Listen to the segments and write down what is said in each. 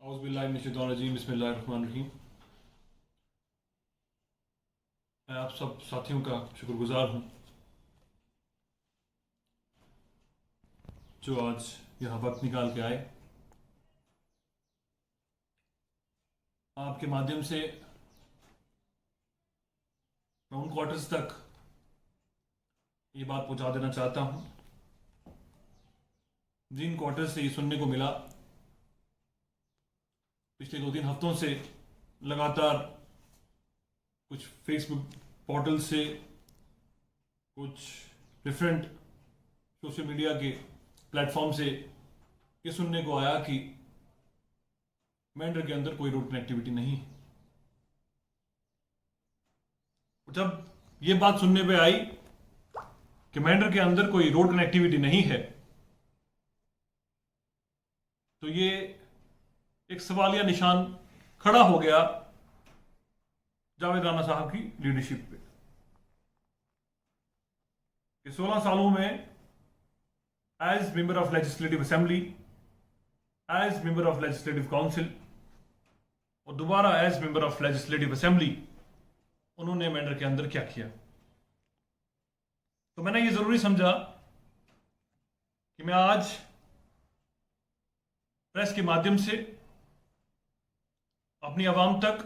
औज़ुबिल्लाहिमिनश्शैतानिर्रजीम बिस्मिल्लाहिर्रहमानिर्रहीम। मैं आप सब साथियों का शुक्रगुजार हूँ जो आज यहाँ वक्त निकाल के आए। आपके माध्यम से मैं उन क्वार्टर्स तक ये बात पहुँचा देना चाहता हूँ जिन क्वार्टर्स से ये सुनने को मिला पिछले 2-3 हफ्तों से लगातार कुछ फेसबुक पोर्टल से, कुछ डिफरेंट सोशल मीडिया के प्लेटफॉर्म से ये सुनने को आया कि मेंढर के अंदर कोई रोड कनेक्टिविटी नहीं है। जब ये बात सुनने पे आई कि मेंढर के अंदर कोई रोड कनेक्टिविटी नहीं है तो ये एक सवालिया निशान खड़ा हो गया जावेद राणा साहब की लीडरशिप पे कि 16 सालों में as member of legislative assembly, as member of legislative council और दोबारा as member of legislative assembly उन्होंने मेंढर के अंदर क्या किया। तो मैंने ये जरूरी समझा कि मैं आज प्रेस के माध्यम से अपनी आवाम तक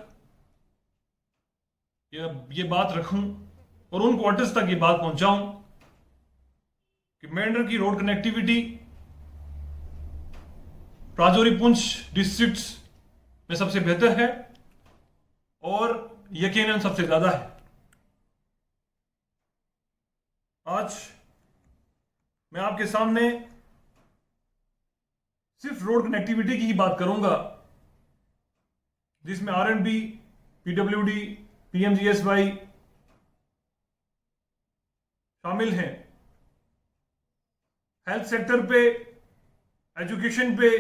ये बात रखूं और उन क्वार्टर्स तक ये बात पहुंचाऊं कि मेंढर की road connectivity Rajouri Poonch districts में सबसे बेहतर है और यकीनन सबसे ज्यादा है। आज मैं आपके सामने सिर्फ रोड कनेक्टिविटी की ही बात करूंगा जिसमें आरएंडबी, पीडब्ल्यूडी, पीएमजीएसवाई शामिल हैं। हेल्थ सेक्टर पे, एजुकेशन पे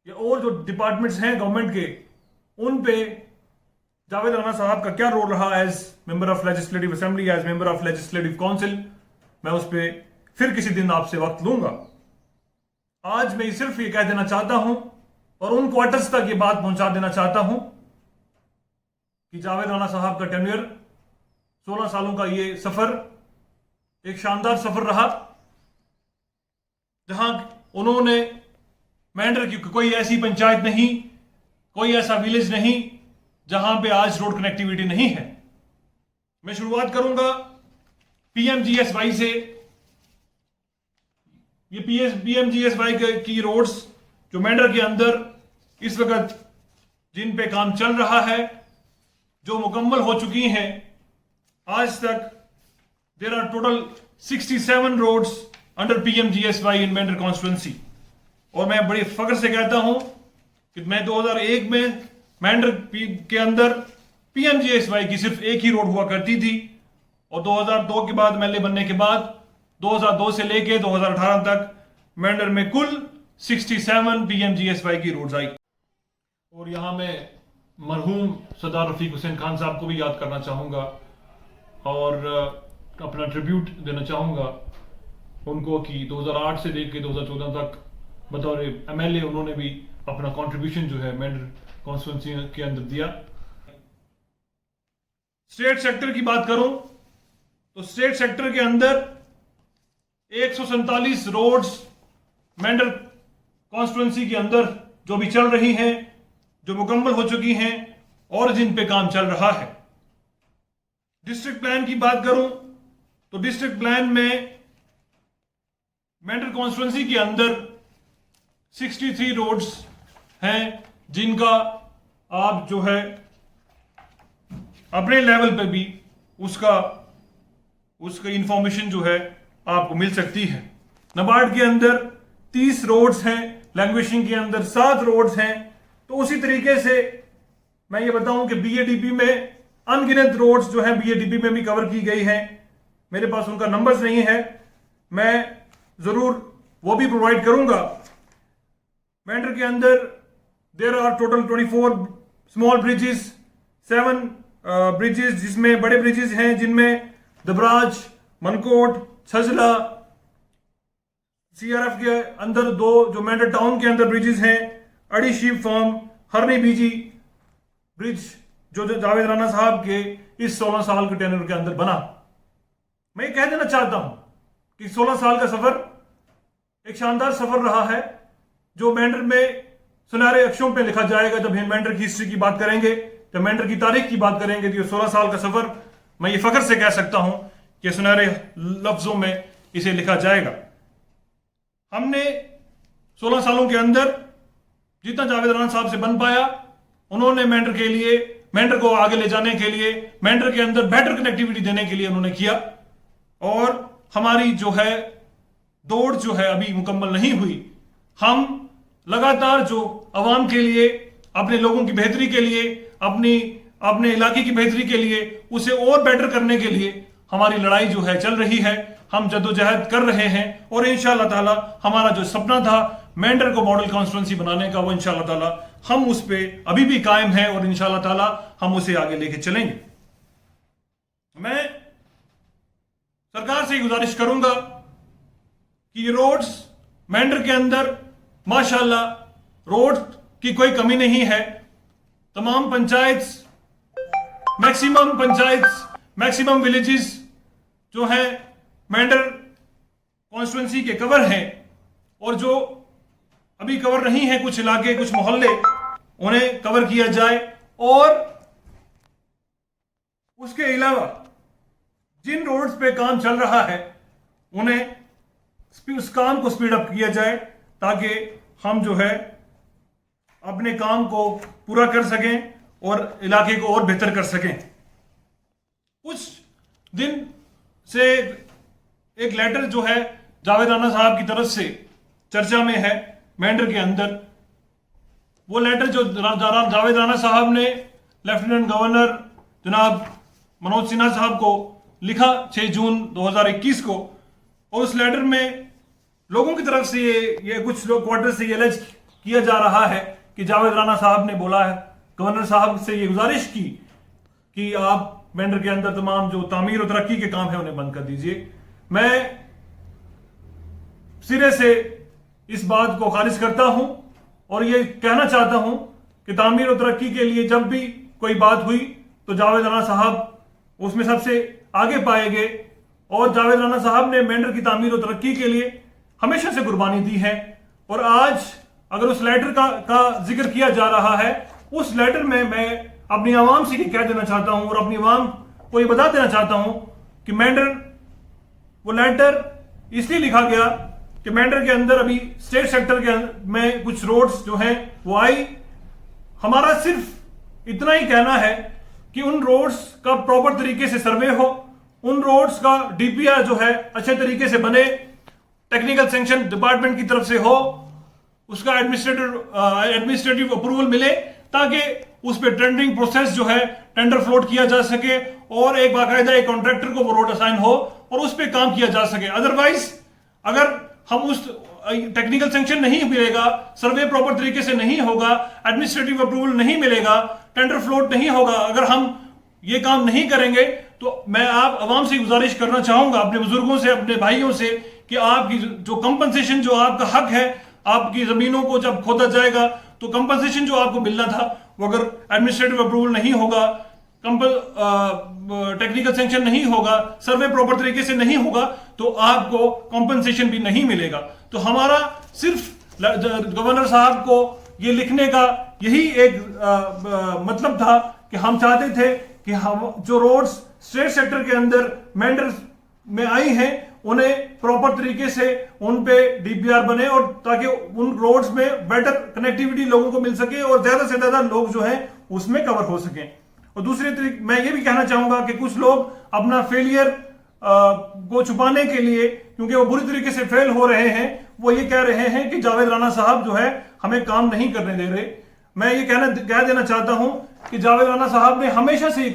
या और जो डिपार्टमेंट्स हैं गवर्नमेंट के उन पे जावेद राणा साहब का क्या रोल रहा as member of legislative assembly, as member of legislative council, मैं उस पर फिर किसी दिन आपसे वक्त लूंगा। आज मैं सिर्फ ये कह देना चाहता हूं और उन क्वार्टर्स तक ये बात पहुंचा देना चाहता हूं कि जावेद राणा साहब का टेन्योर 16 सालों का ये सफर एक शानदार सफर रहा जहां उन्होंने मेंढर की कोई ऐसी पंचायत नहीं, कोई ऐसा विलेज नहीं जहां पे आज रोड कनेक्टिविटी नहीं है। मैं शुरुआत करूंगा पीएमजीएसवाई से। ये पीएमजीएसवाई की रोड्स जो मेंढर के अंदर इस वक्त जिन पे काम चल रहा है, जो मुकम्मल हो चुकी हैं आज तक, there are total 67 roads under PMGSY in Mendhar constituency. और मैं बड़े फख्र से कहता हूं कि मैं 2001 में मेंढर के अंदर पीएमजीएसवाई की सिर्फ एक ही रोड हुआ करती थी और 2002 के बाद एमएलए बनने के बाद 2002 से लेके 2018 तक मेंढर में कुल 67 पीएमजीएसवाई की रोड्स आई। और यहां मैं मरहूम सरदार रफीक हुसैन खान साहब को भी याद करना चाहूंगा और अपना ट्रिब्यूट देना चाहूंगा उनको कि 2008 से लेकर 2014 तक बतौर एमएलए उन्होंने भी अपना कंट्रीब्यूशन जो है मेंढर कॉन्स्टिट्यूंसी के अंदर दिया। स्टेट सेक्टर की बात करूं तो स्टेट सेक्टर के अंदर 147 रोड्स मेंढर कॉन्स्टिट्यूंसी के अंदर जो भी चल रही हैं, जो मुकम्मल हो चुकी हैं और जिन पे काम चल रहा है। डिस्ट्रिक्ट प्लान की बात करूं तो डिस्ट्रिक्ट प्लान में मेंढर कॉन्स्टिट्यूंसी के अंदर 63 रोड्स हैं जिनका आप जो है अपने लेवल पे भी उसका इंफॉर्मेशन जो है आपको मिल सकती है। नाबार्ड के अंदर 30 रोड्स हैं, लैंग्वेजिंग के अंदर 7 रोड्स हैं। तो उसी तरीके से मैं ये बताऊं कि बीएडीपी में अनगिनत रोड्स जो हैं बीएडीपी में भी कवर की गई हैं। मेरे पास उनका नंबर्स नहीं है, मैं जरूर वो भी प्रोवाइड करूंगा। मेंढर के अंदर there are total 24 small bridges, 7 bridges जिसमें बड़े ब्रिजेस हैं जिनमें दबराज, मनकोट, छजला, सीआरएफ के अंदर 2 जो मेंढर टाउन के अंदर ब्रिजेस हैं अडीशीप फार्म, हरनी बीजी ब्रिज जो जावेद राना साहब के इस 16 साल के टेन्योर के अंदर बना। मैं ये कह देना चाहता हूं कि 16 साल का सफर एक शानदार सफर रहा है, जो मेंढर में सुनहरे अक्षरों पे लिखा जाएगा। जब हम मेंढर की हिस्ट्री की बात करेंगे, जब मेंढर की तारीख की बात करेंगे, तो ये 16 साल का सफर मैं ये फख्र से कह सकता हूं कि सुनहरे लफ्जों में इसे लिखा जाएगा। हमने 16 सालों के अंदर जितना जावेद राना साहब से बन पाया, उन्होंने मेंढर के लिए, मेंढर को आगे ले जाने के लिए, मेंढर के अंदर बेटर कनेक्टिविटी देने के लिए उन्होंने किया। और हमारी जो है दौड़ जो है अभी मुकम्मल नहीं हुई। हम लगातार जो अवाम के लिए, अपने लोगों की बेहतरी के लिए, अपने इलाके की बेहतरी के लिए, उसे और बेटर करने के लिए हमारी लड़ाई जो है चल रही है। हम जद्दोजहद कर रहे हैं और इंशाअल्लाह ताला हमारा जो सपना था मेंढर को मॉडल कॉन्स्टिट्यूंसी बनाने का, वो इंशाअल्लाह ताला हम उस पे अभी भी कायम है और इंशाअल्लाह ताला हम उसे आगे लेके चलेंगे। मैं सरकार से गुजारिश करूंगा कि ये रोड्स मेंढर के अंदर माशाल्लाह रोड की कोई कमी नहीं है। तमाम मैक्सिमम विलेजेस जो है मेंढर कॉन्स्टिट्यूंसी के कवर हैं, और जो अभी कवर नहीं है, कुछ इलाके, कुछ मोहल्ले, उन्हें कवर किया जाए। और उसके अलावा जिन रोड्स पे काम चल रहा है उन्हें उस काम को स्पीड अप किया जाए, ताकि हम जो है अपने काम को पूरा कर सकें और इलाके को और बेहतर कर सकें। कुछ दिन से एक लेटर जो है जावेद राना साहब की तरफ से चर्चा में है मेंढर के अंदर। वो लेटर जो जावेद राना साहब ने लेफ्टिनेंट गवर्नर जनाब मनोज सिन्हा साहब को लिखा 6 जून 2021 को, और उस लेटर में लोगों की तरफ से ये कुछ लोग क्वार्टर से ये एलेज किया जा रहा है कि जावेद राना साहब ने बोला है, गवर्नर साहब से ये गुजारिश की कि आप मेंढर के अंदर तमाम जो तामीर और तरक्की के काम है उन्हें बंद कर दीजिए। मैं सिरे से इस बात को खारिज करता हूं और ये कहना चाहता हूं कि तामीर और तरक्की के लिए जब भी कोई बात हुई तो जावेद राना साहब उसमें सबसे आगे पाए गए, और जावेद राना साहब ने मेंढर की तामीर और तरक्की के लिए हमेशा से कुर्बानी दी है। और आज अगर उस लेटर का जिक्र किया जा रहा है, उस लेटर में मैं अपनी आवाम से ये कह देना चाहता हूं और अपनी आवाम को ये बता देना चाहता हूं कि मेंढर, वो लेटर इसलिए लिखा गया कि मेंढर के अंदर अभी स्टेट सेक्टर के में कुछ रोड्स जो हैं वो आई। हमारा सिर्फ इतना ही कहना है कि उन रोड्स का प्रॉपर तरीके से सर्वे हो, उन रोड्स का डीपीआर जो है अच्छे तरीके से बने, टेक्निकल सैंक्शन डिपार्टमेंट की तरफ से हो, उसका एडमिनिस्ट्रेटिव अप्रूवल मिले, ताकि उस पर टेंडरिंग प्रोसेस जो है टेंडर फ्लोट किया जा सके और एक बाकायदा एक कॉन्ट्रैक्टर को वो रोड असाइन हो और उस पर काम किया जा सके। अदरवाइज अगर हम उस टेक्निकल सैंक्शन नहीं मिलेगा, सर्वे प्रॉपर तरीके से नहीं होगा, एडमिनिस्ट्रेटिव अप्रूवल नहीं मिलेगा, टेंडर फ्लोट नहीं होगा, अगर हम ये काम नहीं करेंगे, तो मैं आप आवाम से गुजारिश करना चाहूंगा, अपने बुजुर्गों से, अपने भाइयों से, कि आपकी जो कंपनसेशन, जो आपका हक है, आपकी जमीनों को जब खोदा जाएगा तो कंपनसेशन जो आपको मिलना था, वो अगर एडमिनिस्ट्रेटिव अप्रूवल नहीं होगा, टेक्निकल सैंक्शन नहीं होगा, सर्वे प्रॉपर तरीके से नहीं होगा, तो आपको कंपनसेशन भी नहीं मिलेगा। तो हमारा सिर्फ गवर्नर साहब को ये लिखने का यही एक मतलब था कि हम चाहते थे कि हम जो रोड्स स्टेट सेक्टर के अंदर मेंढर में आई हैं उन्हें प्रॉपर तरीके से उन पे डीपीआर बने, और ताकि उन रोड्स में बेटर कनेक्टिविटी लोगों को मिल सके और ज्यादा से ज्यादा लोग जो हैं उसमें कवर हो सकें। और दूसरे तरीके मैं ये भी कहना चाहूंगा कि कुछ लोग अपना फेलियर को छुपाने के लिए, क्योंकि वो बुरी तरीके से फेल हो रहे हैं, वो ये कह रहे हैं कि जावेद राना साहब जो है हमें काम नहीं करने दे रहे। मैं ये कह देना चाहता हूं कि जावेद राना साहब ने हमेशा से ये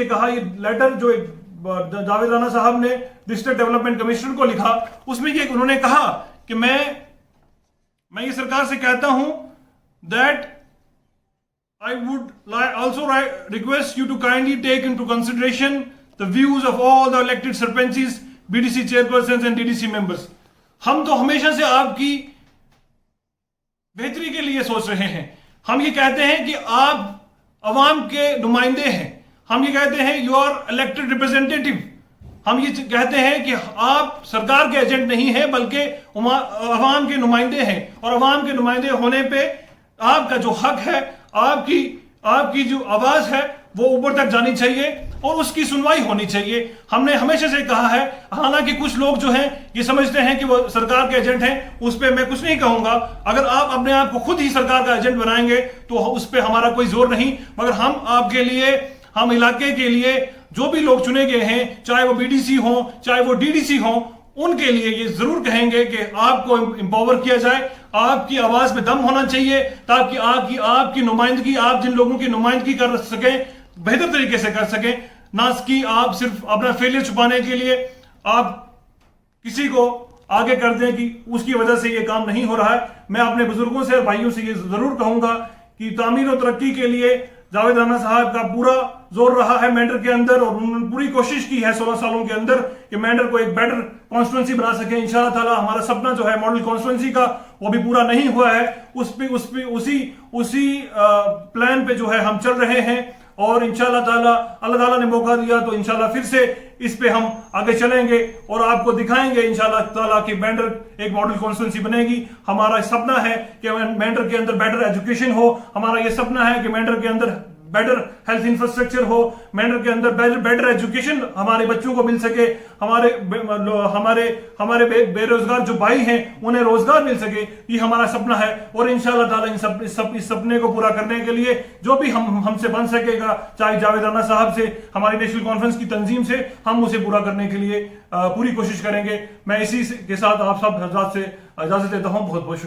कहा, ये लेटर जो जावेद राना साहब ने डिस्ट्रिक्ट डेवलपमेंट कमिश्नर को लिखा, उसमें ये उन्होंने कहा कि मैं ये सरकार से कहता हूं that I would also request you to kindly take into consideration the views of all the elected sarpanches, BDC chairpersons and DDC members। हम तो हमेशा से आपकी बेहतरी के लिए सोच रहे हैं। हम ये कहते हैं कि आप अवाम के नुमाइंदे हैं, हम ये कहते हैं यू आर इलेक्टेड रिप्रेजेंटेटिव, हम ये कहते हैं कि आप सरकार के एजेंट नहीं हैं बल्कि अवाम के नुमाइंदे हैं, और अवाम के नुमाइंदे होने पे आपका जो हक है, आपकी जो आवाज है वो ऊपर तक जानी चाहिए और उसकी सुनवाई होनी चाहिए। हमने हमेशा से कहा है, हालांकि कुछ लोग जो हैं ये समझते हैं कि वो सरकार के एजेंट हैं, उस पर मैं कुछ नहीं कहूंगा। अगर आप अपने आप को खुद ही सरकार का एजेंट बनाएंगे तो उस पर हमारा कोई जोर नहीं, मगर हम आपके लिए, हम इलाके के लिए जो भी लोग चुने गए हैं, चाहे वो बीडीसी हो चाहे वो डीडीसी हो, उनके लिए ये जरूर कहेंगे कि आपको एम्पावर किया जाए, आपकी आवाज में दम होना चाहिए, ताकि आपकी नुमाइंदगी, आप जिन लोगों की नुमाइंदगी कर सकें बेहतर तरीके से कर सकें, ना कि आप सिर्फ अपना फेलियर छुपाने के लिए आप किसी को आगे कर दें कि उसकी वजह से ये काम नहीं हो रहा है। मैं अपने बुजुर्गों से और भाइयों से ये जरूर कहूंगा कि तामीर और तरक्की के लिए जावेद राना साहब का पूरा जोर रहा है मेंढर के अंदर, और उन्होंने पूरी कोशिश की है 16 सालों के अंदर कि मेंढर को एक बेटर कॉन्स्टिट्यूंसी बना सके। इंशाल्लाह ताला हमारा सपना जो है मॉडल कॉन्स्टिट्यूंसी का, वो भी पूरा नहीं हुआ है, उसी प्लान पे जो है हम चल रहे हैं, और इंशाल्लाह ताला अल्लाह ताला ने मौका दिया तो इंशाल्लाह फिर से इस पे हम आगे चलेंगे और आपको दिखाएंगे इंशाल्लाह ताला कि मेंढर एक मॉडल कॉन्स्टिट्यूंसी बनेगी। हमारा सपना है कि मेंढर के अंदर बेटर एजुकेशन हो, हमारा ये सपना है कि मेंढर के अंदर बेटर हेल्थ इंफ्रास्ट्रक्चर हो, मेंढर के अंदर बेटर एजुकेशन हमारे बच्चों को मिल सके, हमारे बेरोजगार जो भाई हैं उन्हें रोजगार मिल सके, ये हमारा सपना है। और इंशाल्लाह ताला इस सपने को पूरा करने के लिए जो भी हमसे बन सकेगा, चाहे जावेद राना साहब से, हमारी नेशनल कॉन्फ्रेंस की तंजीम से, हम उसे पूरा करने के लिए पूरी कोशिश करेंगे। मैं इसी के साथ आप सब हजरात से इजाजत लेता हूँ। बहुत बहुत शुक्रिया।